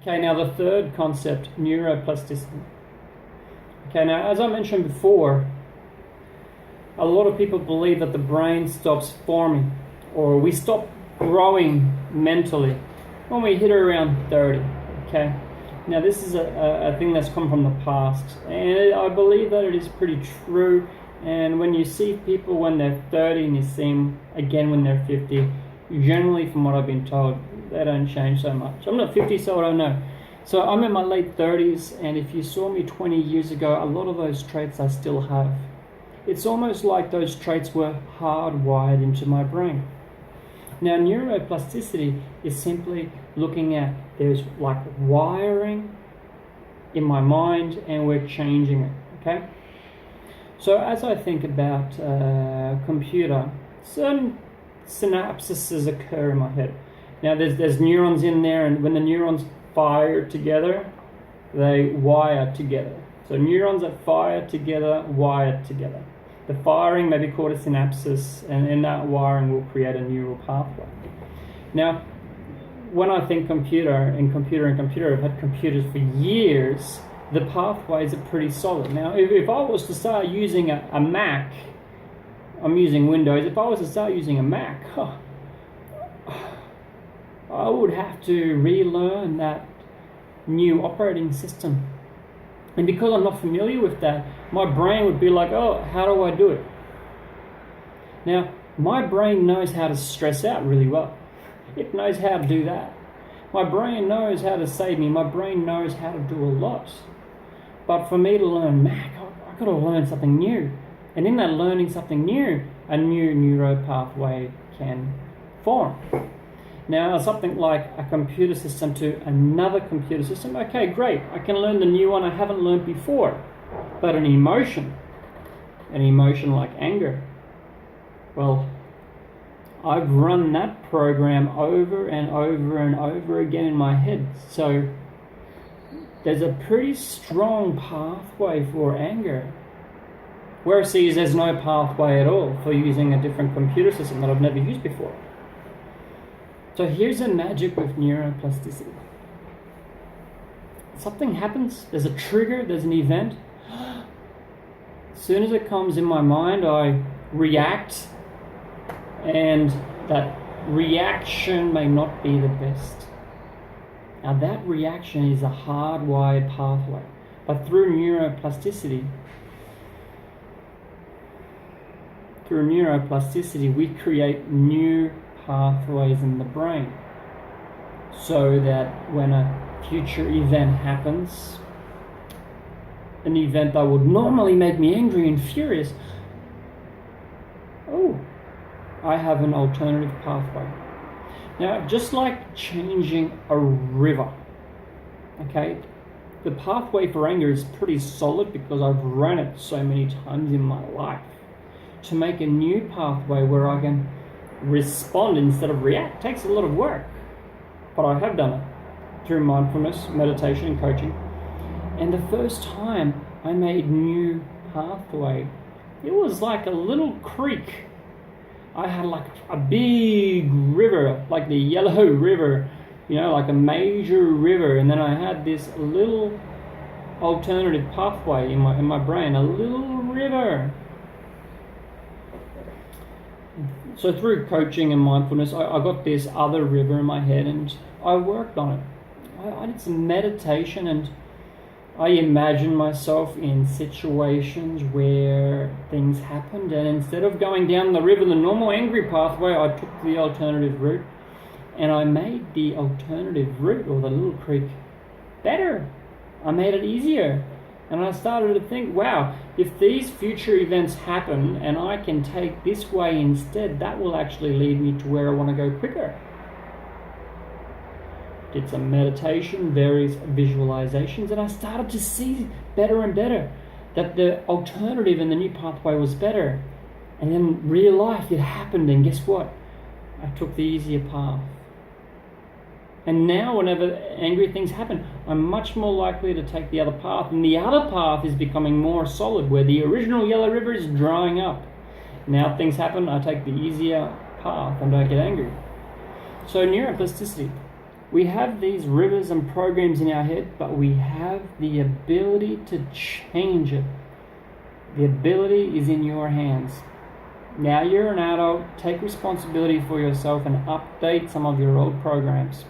Okay, now the third concept, neuroplasticity. Okay, now as I mentioned before, a lot of people believe that the brain stops forming, or we stop growing mentally when we hit around 30. Okay, now this is a thing that's come from the past, and I believe that it is pretty true. And when you see people when they're 30 and you see them again when they're 50, generally from what I've been told, they don't change so much. I'm not 50, so I don't know. So I'm in my late 30s, and if you saw me 20 years ago, a lot of those traits I still have. It's almost like those traits were hardwired into my brain. Now, neuroplasticity is simply looking at, there's like wiring in my mind and we're changing it, okay? So as I think about computer, certain synapses occur in my head. Now there's neurons in there, and when the neurons fire together, they wire together. So neurons that fire together, wire together. The firing may be called a synapsis, and in that wiring will create a neural pathway. Now, when I think computer, I've had computers for years, the pathways are pretty solid. Now, if I was to start using a Mac, I'm using Windows, if I was to start using a Mac, I would have to relearn that new operating system. And because I'm not familiar with that, my brain would be like, oh, how do I do it? Now, my brain knows how to stress out really well. It knows how to do that. My brain knows how to save me. My brain knows how to do a lot. But for me to learn Mac, I've got to learn something new. And in that learning something new, a new neuro pathway can form. Now, something like a computer system to another computer system, okay, great. I can learn the new one I haven't learned before. But an emotion like anger, well, I've run that program over and over and over again in my head. So there's a pretty strong pathway for anger. Whereas there's no pathway at all for using a different computer system that I've never used before. So here's the magic with neuroplasticity. Something happens, there's a trigger, there's an event. As soon as it comes in my mind, I react, and that reaction may not be the best. Now that reaction is a hardwired pathway. But through neuroplasticity, we create new pathways in the brain, so that when a future event happens, an event that would normally make me angry and furious, oh, I have an alternative pathway. Now, just like changing a river, okay, the pathway for anger is pretty solid because I've run it so many times in my life. To make a new pathway where I can respond instead of react takes a lot of work, but I have done it through mindfulness, meditation, and coaching. And the first time I made new pathway, it was like a little creek. I had like a big river, like the Yellow River, like a major river, and then I had this little alternative pathway in my brain, a little river. So through coaching and mindfulness, I got this other river in my head, and I worked on it. I did some meditation, and I imagined myself in situations where things happened, and instead of going down the river, the normal angry pathway, I took the alternative route, and I made the alternative route, or the little creek, better. I made it easier. And I started to think, wow, if these future events happen and I can take this way instead, that will actually lead me to where I want to go quicker. Did some meditation, various visualizations, and I started to see better and better that the alternative and the new pathway was better. And in real life, it happened, and guess what? I took the easier path. And now whenever angry things happen, I'm much more likely to take the other path. And the other path is becoming more solid, where the original Yellow River is drying up. Now things happen, I take the easier path and don't get angry. So neuroplasticity, We have these rivers and programs in our head, but we have the ability to change it. The ability is in your hands. Now you're an adult, take responsibility for yourself and update some of your old programs.